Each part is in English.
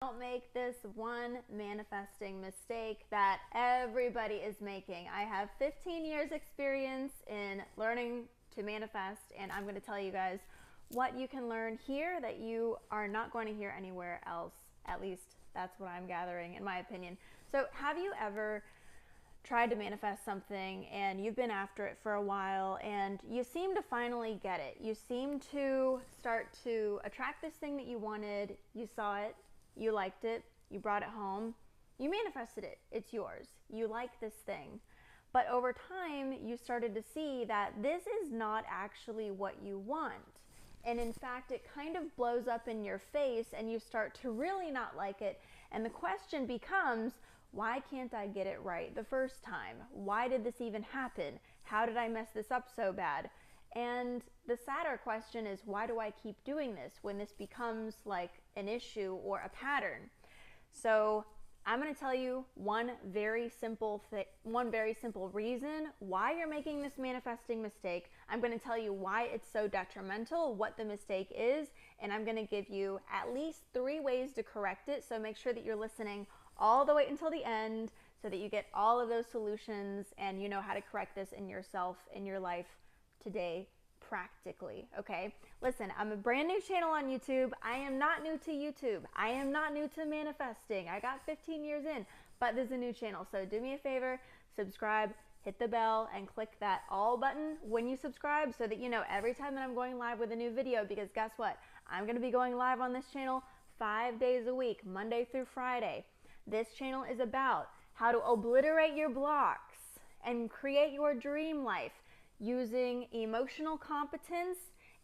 Don't make this one manifesting mistake that everybody is making. I have 15 years experience in learning to manifest, and I'm going to tell you guys what you can learn here that you are not going to hear anywhere else. At least that's what I'm gathering, in my opinion. So have you ever tried to manifest something and you've been after it for a while and you seem to finally get it? You seem to start to attract this thing that you wanted, you saw it, you liked it, you brought it home, you manifested it, it's yours, you like this thing. But over time, you started to see that this is not actually what you want. And in fact, it kind of blows up in your face and you start to really not like it. And the question becomes, why can't I get it right the first time? Why did this even happen? How did I mess this up so bad? And the sadder question is, why do I keep doing this when this becomes like an issue or a pattern? So I'm going to tell you one very simple reason why you're making this manifesting mistake. I'm going to tell you why it's so detrimental, what the mistake is, and I'm going to give you at least 3 ways to correct it. So make sure that you're listening all the way until the end so that you get all of those solutions and you know how to correct this in yourself, in your life today, practically. Okay, listen, I'm a brand new channel on YouTube. I am not new to YouTube. I am not new to manifesting. I got 15 years in, but this is a new channel. So do me a favor, subscribe, hit the bell, and click that all button when you subscribe so that you know every time that I'm going live with a new video, because guess what? I'm going to be going live on this channel 5 days a week, Monday through Friday. This channel is about how to obliterate your blocks and create your dream life using emotional competence,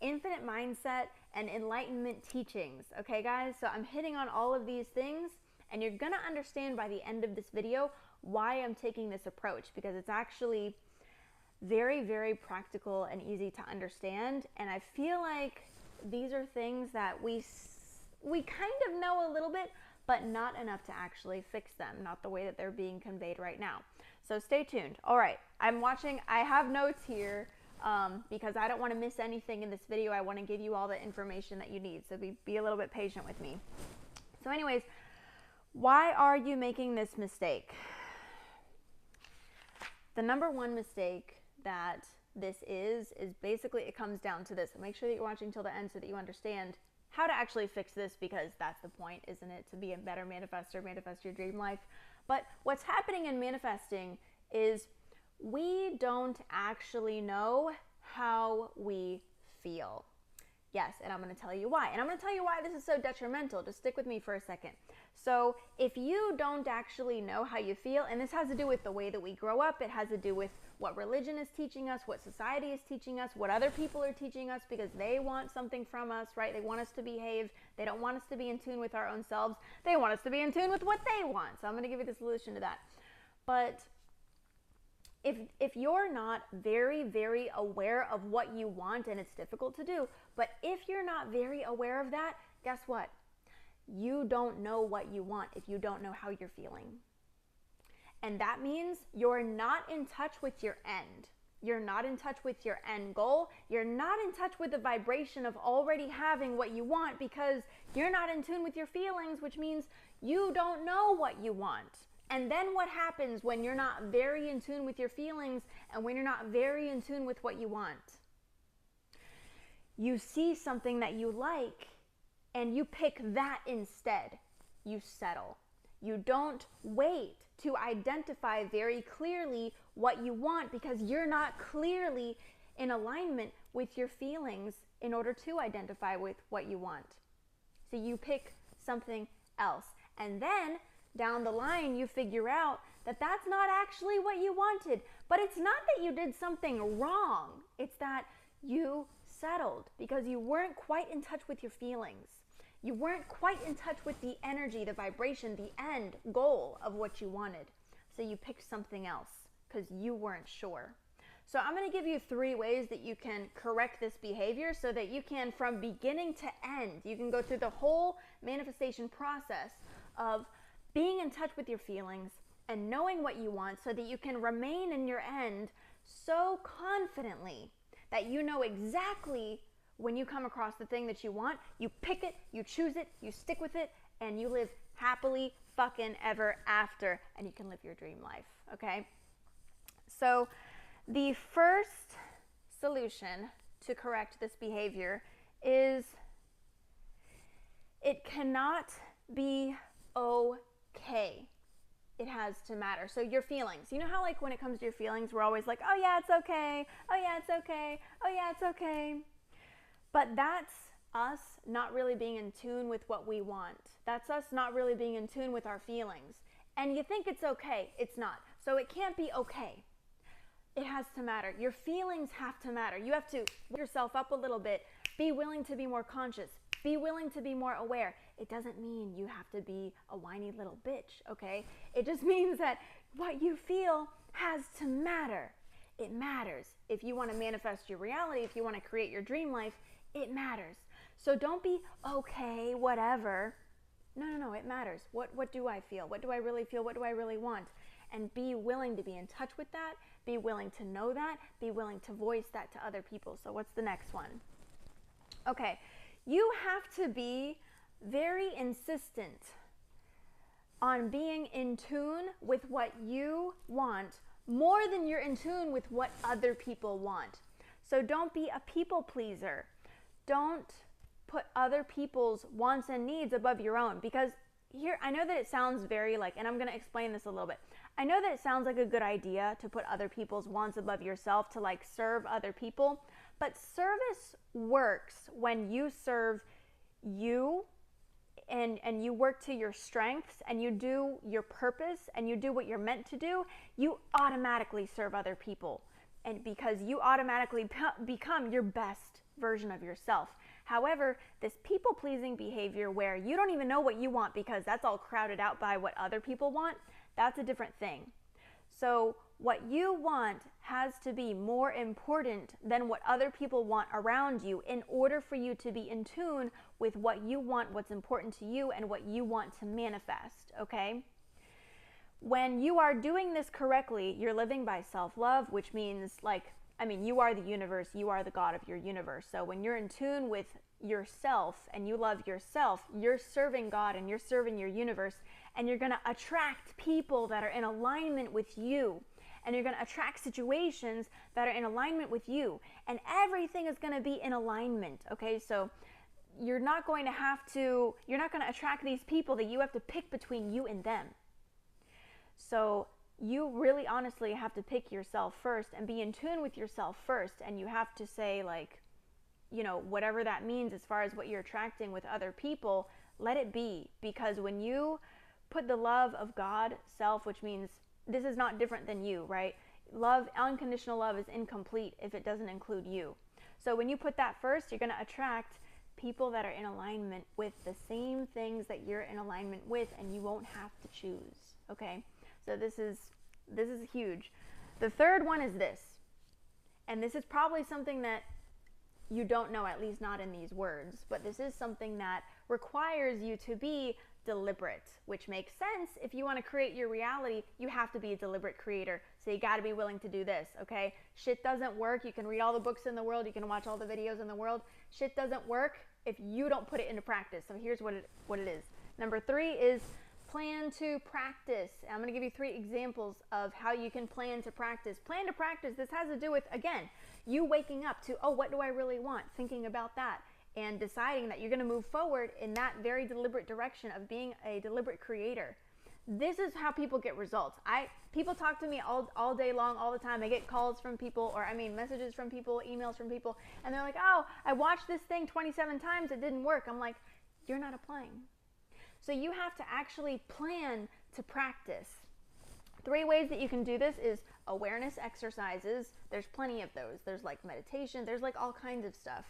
infinite mindset, and enlightenment teachings. Okay, guys? So I'm hitting on all of these things, and you're going to understand by the end of this video why I'm taking this approach, because it's actually very, very practical and easy to understand. And I feel like these are things that we kind of know a little bit, but not enough to actually fix them, not the way that they're being conveyed right now. So stay tuned. All right, I have notes here because I don't want to miss anything in this video. I want to give you all the information that you need, so be a little bit patient with me. So anyways, why are you making this mistake? The number one mistake that this is basically, it comes down to this. Make sure that you're watching till the end so that you understand how to actually fix this, because that's the point, isn't it? To be a better manifestor, manifest your dream life. But what's happening in manifesting is we don't actually know how we feel. Yes, and I'm going to tell you why. And I'm going to tell you why this is so detrimental. Just stick with me for a second. So if you don't actually know how you feel, and this has to do with the way that we grow up, it has to do with what religion is teaching us, what society is teaching us, what other people are teaching us, because they want something from us, right? They want us to behave. They don't want us to be in tune with our own selves. They want us to be in tune with what they want. So I'm going to give you the solution to that. But if you're not very, very aware of what you want, and it's difficult to do, but if you're not very aware of that, guess what? You don't know what you want if you don't know how you're feeling. And that means you're not in touch with your end. You're not in touch with your end goal. You're not in touch with the vibration of already having what you want, because you're not in tune with your feelings, which means you don't know what you want. And then what happens when you're not very in tune with your feelings and when you're not very in tune with what you want? You see something that you like and you pick that instead. You settle. You don't wait to identify very clearly what you want, because you're not clearly in alignment with your feelings in order to identify with what you want. So you pick something else. And then down the line, you figure out that that's not actually what you wanted. But it's not that you did something wrong. It's that you settled because you weren't quite in touch with your feelings. You weren't quite in touch with the energy, the vibration, the end goal of what you wanted. So you picked something else because you weren't sure. So I'm going to give you 3 ways that you can correct this behavior so that you can, from beginning to end, you can go through the whole manifestation process of being in touch with your feelings and knowing what you want, so that you can remain in your end so confidently that you know exactly when you come across the thing that you want, you pick it, you choose it, you stick with it, and you live happily fucking ever after, and you can live your dream life, okay? So the first solution to correct this behavior is it cannot be okay. It has to matter. So your feelings, you know how like when it comes to your feelings, we're always like, oh yeah, it's okay. Oh yeah, it's okay. Oh yeah, it's okay. But that's us not really being in tune with what we want. That's us not really being in tune with our feelings. And you think it's okay. It's not. So it can't be okay. It has to matter. Your feelings have to matter. You have to wake yourself up a little bit. Be willing to be more conscious. Be willing to be more aware. It doesn't mean you have to be a whiny little bitch, okay? It just means that what you feel has to matter. It matters. If you want to manifest your reality, if you want to create your dream life, it matters. So don't be okay, whatever. No, it matters. What do I feel? What do I really feel? What do I really want? And be willing to be in touch with that. Be willing to know that. Be willing to voice that to other people. So what's the next one? Okay, you have to be very insistent on being in tune with what you want more than you're in tune with what other people want. So don't be a people pleaser. Don't put other people's wants and needs above your own, because here, I know that it sounds very like, and I'm going to explain this a little bit. I know that it sounds like a good idea to put other people's wants above yourself, to like serve other people, but service works when you serve you and you work to your strengths and you do your purpose and you do what you're meant to do. You automatically serve other people, and because you automatically become your best version of yourself. However, this people-pleasing behavior where you don't even know what you want because that's all crowded out by what other people want, that's a different thing. So what you want has to be more important than what other people want around you in order for you to be in tune with what you want, what's important to you, and what you want to manifest, okay? When you are doing this correctly, you're living by self-love, which means you are the universe, you are the God of your universe. So when you're in tune with yourself and you love yourself, you're serving God and you're serving your universe, and you're going to attract people that are in alignment with you. And you're going to attract situations that are in alignment with you. And everything is going to be in alignment, okay? So you're not going to attract these people that you have to pick between you and them. So you really honestly have to pick yourself first and be in tune with yourself first. And you have to say, like, you know, whatever that means as far as what you're attracting with other people, let it be. Because when you put the love of God, self, which means this is not different than you, right? Love, unconditional love is incomplete if it doesn't include you. So when you put that first, you're going to attract people that are in alignment with the same things that you're in alignment with, and you won't have to choose, okay? So this is huge. The third one is this, and this is probably something that you don't know, at least not in these words, but this is something that requires you to be deliberate, which makes sense. If you want to create your reality, you have to be a deliberate creator. So you got to be willing to do this, okay? Shit doesn't work. You can read all the books in the world. You can watch all the videos in the world. Shit doesn't work if you don't put it into practice. So here's what it is. Number 3 is plan to practice. I'm going to give you 3 examples of how you can plan to practice. Plan to practice. This has to do with, again, you waking up to, oh, what do I really want? Thinking about that. And deciding that you're going to move forward in that very deliberate direction of being a deliberate creator. This is how people get results. People talk to me all day long, all the time. I get calls from people, messages from people, emails from people, and they're like, oh, I watched this thing 27 times, it didn't work. I'm like, you're not applying. So you have to actually plan to practice. 3 ways that you can do this is awareness exercises. There's plenty of those. There's like meditation. There's like all kinds of stuff.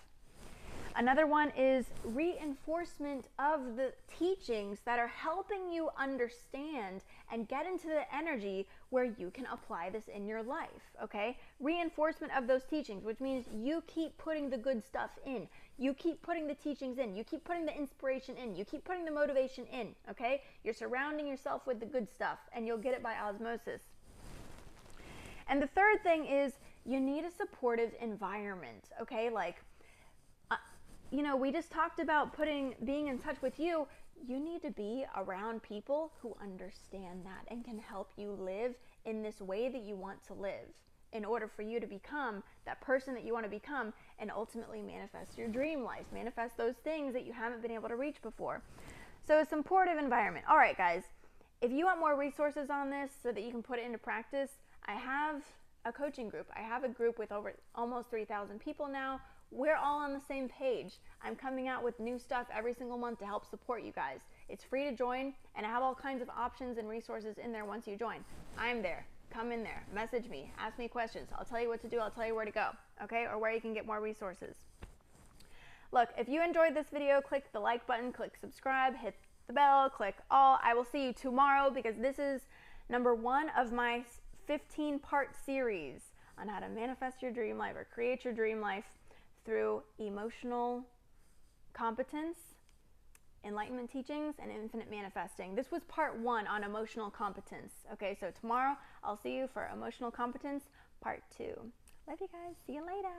Another one is reinforcement of the teachings that are helping you understand and get into the energy where you can apply this in your life, okay? Reinforcement of those teachings, which means you keep putting the good stuff in. You keep putting the teachings in. You keep putting the inspiration in. You keep putting the motivation in, okay? You're surrounding yourself with the good stuff, and you'll get it by osmosis. And the third thing is you need a supportive environment, okay? Like, we just talked about being in touch with you. you need to be around people who understand that and can help you live in this way that you want to live in order for you to become that person that you want to become and ultimately manifest your dream life, manifest those things that you haven't been able to reach before. So a supportive environment. All right, guys, if you want more resources on this so that you can put it into practice, I have a coaching group. I have a group with over almost 3,000 people now. We're all on the same page. I'm coming out with new stuff every single month to help support you guys. It's free to join, and I have all kinds of options and resources in there once you join. I'm there. Come in there. Message me. Ask me questions. I'll tell you what to do. I'll tell you where to go, okay? Or where you can get more resources. Look, if you enjoyed this video, click the like button, click subscribe, hit the bell, click all. I will see you tomorrow because this is number 1 of my 15-part series on how to manifest your dream life or create your dream life through emotional competence, enlightenment teachings, and infinite manifesting. This was part 1 on emotional competence. Okay, so tomorrow I'll see you for emotional competence part 2. Love you guys. See you later.